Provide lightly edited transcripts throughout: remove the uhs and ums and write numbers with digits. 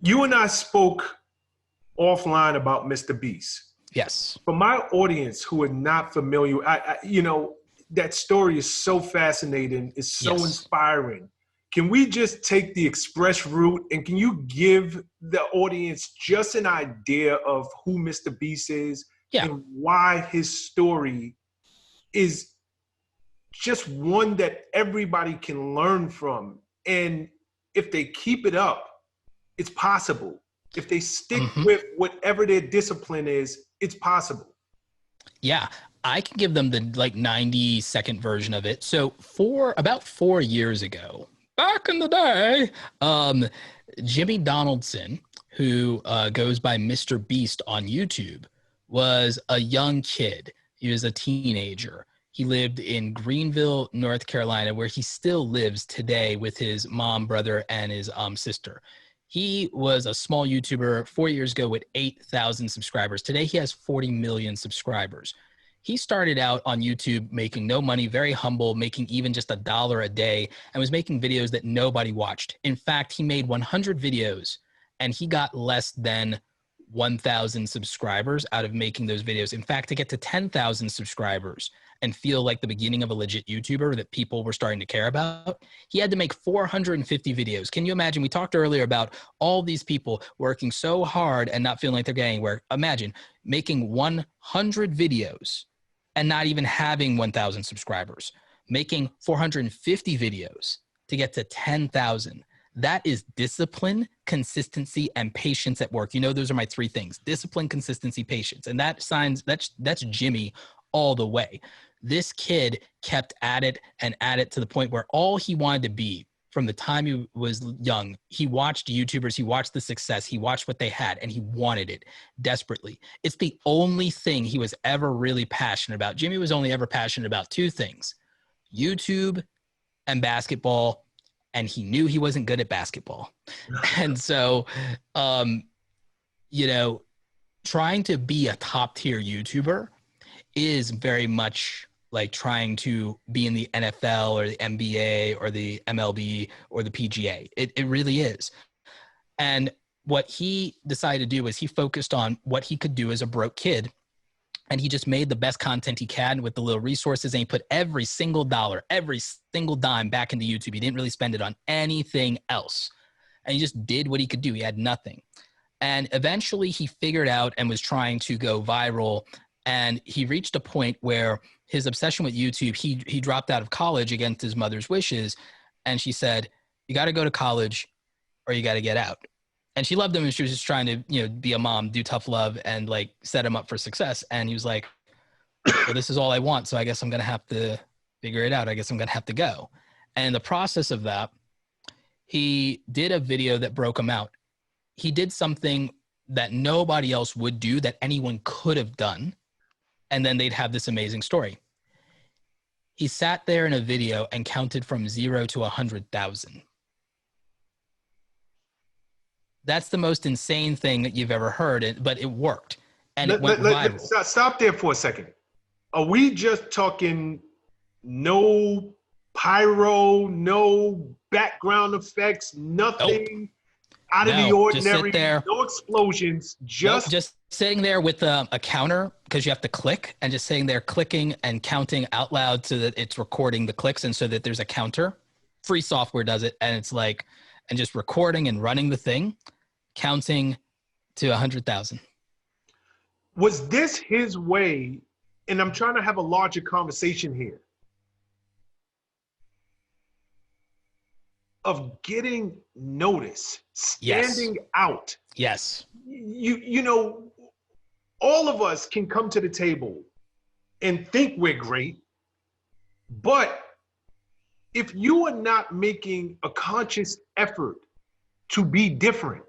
You and I spoke offline about Mr. Beast. Yes. For my audience who are not familiar, that story is so fascinating. It's so inspiring. Can we just take the express route, and can you give the audience just an idea of who Mr. Beast is and why his story is just one that everybody can learn from? And if they keep it up, it's possible. If they stick with whatever their discipline is, it's possible. Yeah, I can give them the 90-second version of it. So about 4 years ago, back in the day, Jimmy Donaldson, who goes by Mr. Beast on YouTube, was a young kid. He was a teenager. He lived in Greenville, North Carolina, where he still lives today with his mom, brother, and his sister. He was a small YouTuber 4 years ago with 8,000 subscribers. Today, he has 40 million subscribers. He started out on YouTube making no money, very humble, making even just $1 a day, and was making videos that nobody watched. In fact, he made 100 videos, and he got less than 1,000 subscribers out of making those videos. In fact, to get to 10,000 subscribers and feel like the beginning of a legit YouTuber that people were starting to care about, he had to make 450 videos. Can you imagine? We talked earlier about all these people working so hard and not feeling like they're getting anywhere. Imagine making 100 videos and not even having 1,000 subscribers, making 450 videos to get to 10,000. That is discipline, consistency, and patience at work. You know, those are my three things: discipline, consistency, patience. And that's Jimmy all the way. This kid kept at it and at it to the point where all he wanted to be from the time he was young, he watched YouTubers, he watched the success, he watched what they had, and he wanted it desperately. It's the only thing he was ever really passionate about. Jimmy was only ever passionate about two things: YouTube and basketball. And he knew he wasn't good at basketball. And so, trying to be a top tier YouTuber is very much like trying to be in the NFL or the NBA or the MLB or the PGA. It really is. And what he decided to do was he focused on what he could do as a broke kid. And he just made the best content he can with the little resources, and he put every single dollar, every single dime back into YouTube. He didn't really spend it on anything else. And he just did what he could do. He had nothing. And eventually he figured out and was trying to go viral. And he reached a point where his obsession with YouTube, he dropped out of college against his mother's wishes. And she said, "You got to go to college or you got to get out." And she loved him, and she was just trying to, be a mom, do tough love, and set him up for success. And he was like, "Well, this is all I want, so I guess I'm going to have to figure it out. I guess I'm going to have to go." And in the process of that, he did a video that broke him out. He did something that nobody else would do, that anyone could have done. And then they'd have this amazing story. He sat there in a video and counted from 0 to 100,000. That's the most insane thing that you've ever heard, but it worked, and it went viral. Stop there for a second. Are we just talking no pyro, no background effects, nothing out of the ordinary, just sit there. No explosions, just sitting there with a counter, because you have to click, and just sitting there clicking and counting out loud so that it's recording the clicks, and so that there's a counter. Free software does it, and it's and just recording and running the thing, counting to 100,000. Was this his way? And I'm trying to have a larger conversation here, of getting notice, standing out. Yes. All of us can come to the table and think we're great, but if you are not making a conscious effort to be different,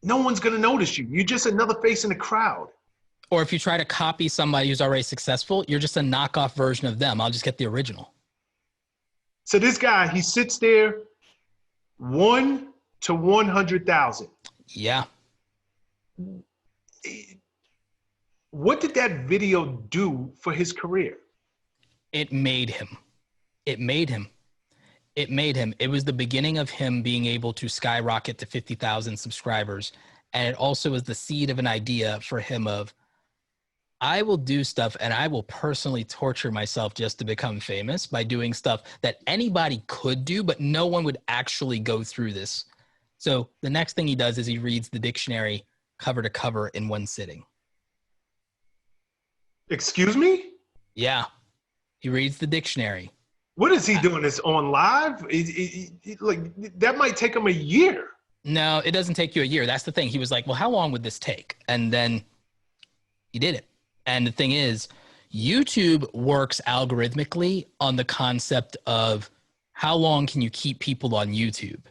no one's going to notice you. You're just another face in the crowd. Or if you try to copy somebody who's already successful, you're just a knockoff version of them. I'll just get the original. So this guy, he sits there, 1 to 100,000. Yeah. What did that video do for his career? It made him. It made him. It was the beginning of him being able to skyrocket to 50,000 subscribers. And it also was the seed of an idea for him of, I will do stuff and I will personally torture myself just to become famous by doing stuff that anybody could do, but no one would actually go through this. So the next thing he does is he reads the dictionary cover to cover in one sitting. Excuse me? Yeah. He reads the dictionary. What is he doing? This on live? Like, that might take him a year. No, it doesn't take you a year. That's the thing. He was like, well, how long would this take? And then he did it. And the thing is, YouTube works algorithmically on the concept of how long can you keep people on YouTube?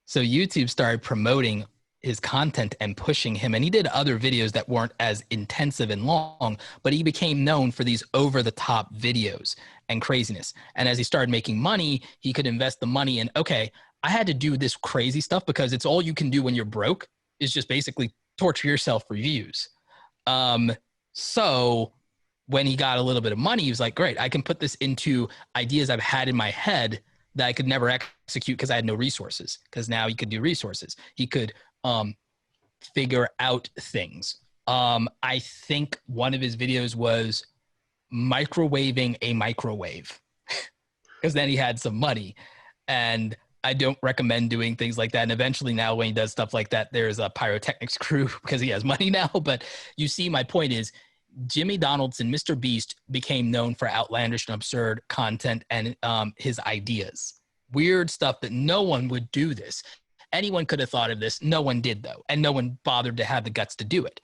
So YouTube started promoting his content and pushing him. And he did other videos that weren't as intensive and long, but he became known for these over-the-top videos and craziness. And as he started making money, he could invest the money in, okay, I had to do this crazy stuff because it's all you can do when you're broke is just basically torture yourself for views. So when he got a little bit of money, he was like, great, I can put this into ideas I've had in my head that I could never execute because I had no resources. Because now he could do resources. He could figure out things. I think one of his videos was microwaving a microwave because then he had some money. And I don't recommend doing things like that. And eventually now when he does stuff like that, there's a pyrotechnics crew because he has money now. But you see, my point is Jimmy Donaldson, Mr. Beast, became known for outlandish and absurd content and his ideas. Weird stuff that no one would do this. Anyone could have thought of this. No one did, though. And no one bothered to have the guts to do it.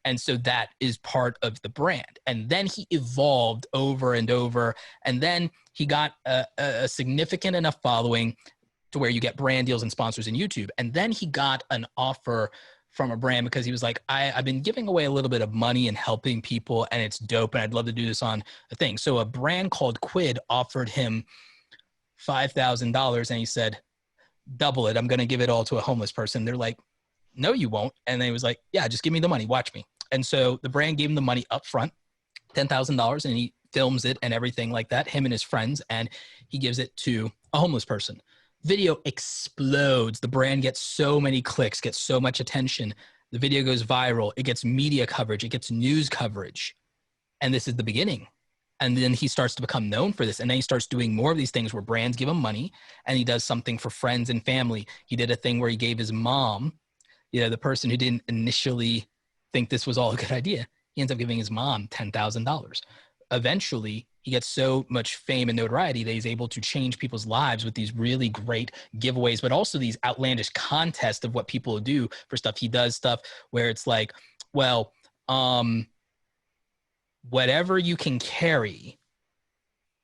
And so that is part of the brand. And then he evolved over and over. And then he got a significant enough following to where you get brand deals and sponsors in YouTube. And then he got an offer from a brand because he was like, I've been giving away a little bit of money and helping people, and it's dope, and I'd love to do this on a thing. So a brand called Quid offered him $5,000, and he said, double it. I'm going to give it all to a homeless person. They're like, no, you won't. And then he was like, yeah, just give me the money. Watch me. And so the brand gave him the money up front, $10,000, and he films it and everything like that, him and his friends, and he gives it to a homeless person. Video explodes. The brand gets so many clicks, gets so much attention. The video goes viral. It gets media coverage. It gets news coverage. And this is the beginning. And then he starts to become known for this. And then he starts doing more of these things where brands give him money and he does something for friends and family. He did a thing where he gave his mom, you know, the person who didn't initially think this was all a good idea, he ends up giving his mom $10,000. Eventually, he gets so much fame and notoriety that he's able to change people's lives with these really great giveaways, but also these outlandish contests of what people do for stuff. He does stuff where it's like, well, whatever you can carry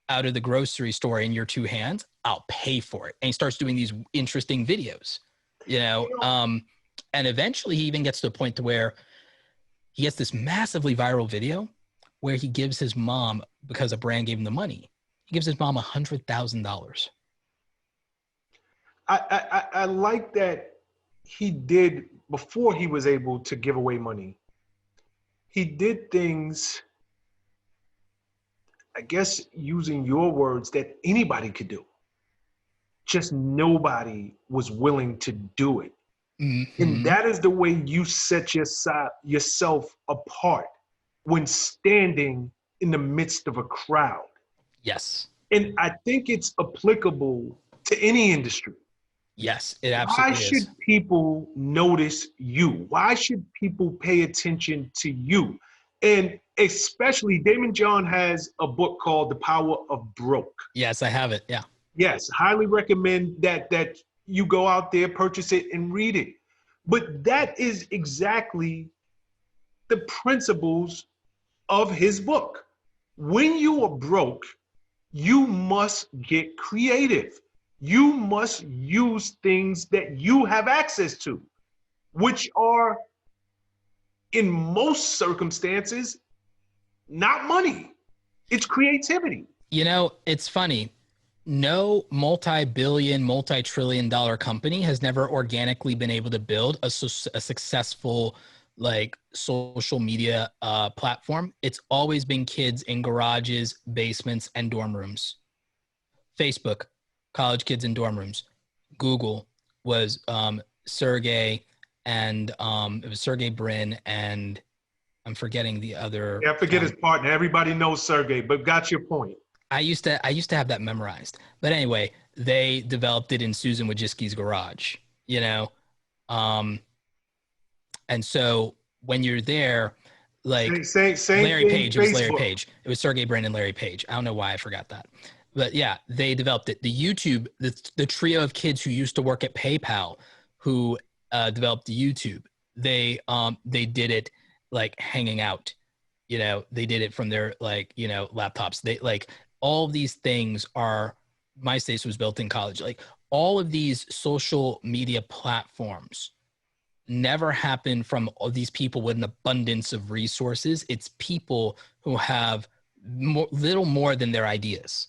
out of the grocery store in your two hands, I'll pay for it. And he starts doing these interesting videos, you know, and eventually he even gets to a point to where he gets this massively viral video where he gives his mom, because a brand gave him the money, he gives his mom $100,000. I like that he did, before he was able to give away money, he did things, I guess using your words, that anybody could do. Just nobody was willing to do it. Mm-hmm. And that is the way you set yourself apart when standing in the midst of a crowd. Yes. And I think it's applicable to any industry. Yes, it absolutely is. Why should people notice you? Why should people pay attention to you? And especially, Damon John has a book called The Power of Broke. Yes, I have it. Yeah. Yes, highly recommend that you go out there, purchase it, and read it. But that is exactly the principles of his book. When you are broke, you must get creative. You must use things that you have access to, which are, in most circumstances, not money. It's creativity. You know, it's funny. No multi-billion, multi-trillion-dollar company has never organically been able to build a successful, like, social media platform. It's always been kids in garages, basements, and dorm rooms. Facebook, college kids in dorm rooms. Google was Sergey, and it was Sergey Brin, and I'm forgetting the other. Yeah, I forget his partner. Everybody knows Sergey, but got your point. I used to have that memorized. But anyway, they developed it in Susan Wojcicki's garage, you know? And so when you're there, like same Larry Page, it was Larry Facebook. Page. It was Sergey Brin and Larry Page. I don't know why I forgot that. But yeah, they developed it. The YouTube, the trio of kids who used to work at PayPal, who developed the YouTube, they did it like hanging out, you know, they did it from their like, you know, laptops. They like all of these things are, MySpace was built in college. Like all of these social media platforms never happen from all these people with an abundance of resources. It's people who have little more than their ideas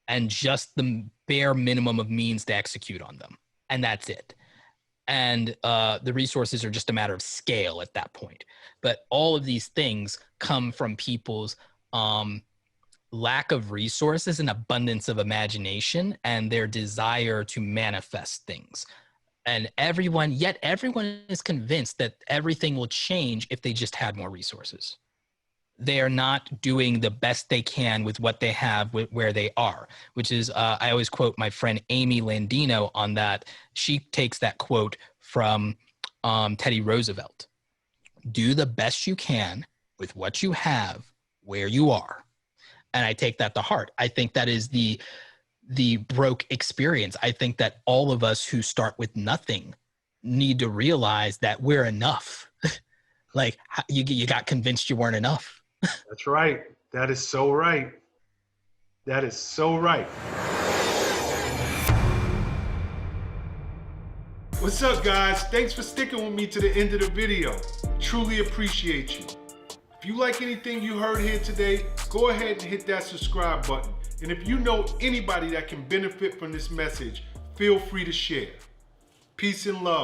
and just the bare minimum of means to execute on them. And that's it. And the resources are just a matter of scale at that point. But all of these things come from people's lack of resources and abundance of imagination and their desire to manifest things. And everyone is convinced that everything will change if they just had more resources. They are not doing the best they can with what they have where they are, which is, I always quote my friend Amy Landino on that. She takes that quote from Teddy Roosevelt. Do the best you can with what you have where you are. And I take that to heart. I think that is the broke experience. I think that all of us who start with nothing need to realize that we're enough. Like you got convinced you weren't enough. That's right. That is so right. That is so right. What's up, guys? Thanks for sticking with me to the end of the video. Truly appreciate you. If you like anything you heard here today, go ahead and hit that subscribe button. And if you know anybody that can benefit from this message, feel free to share. Peace and love.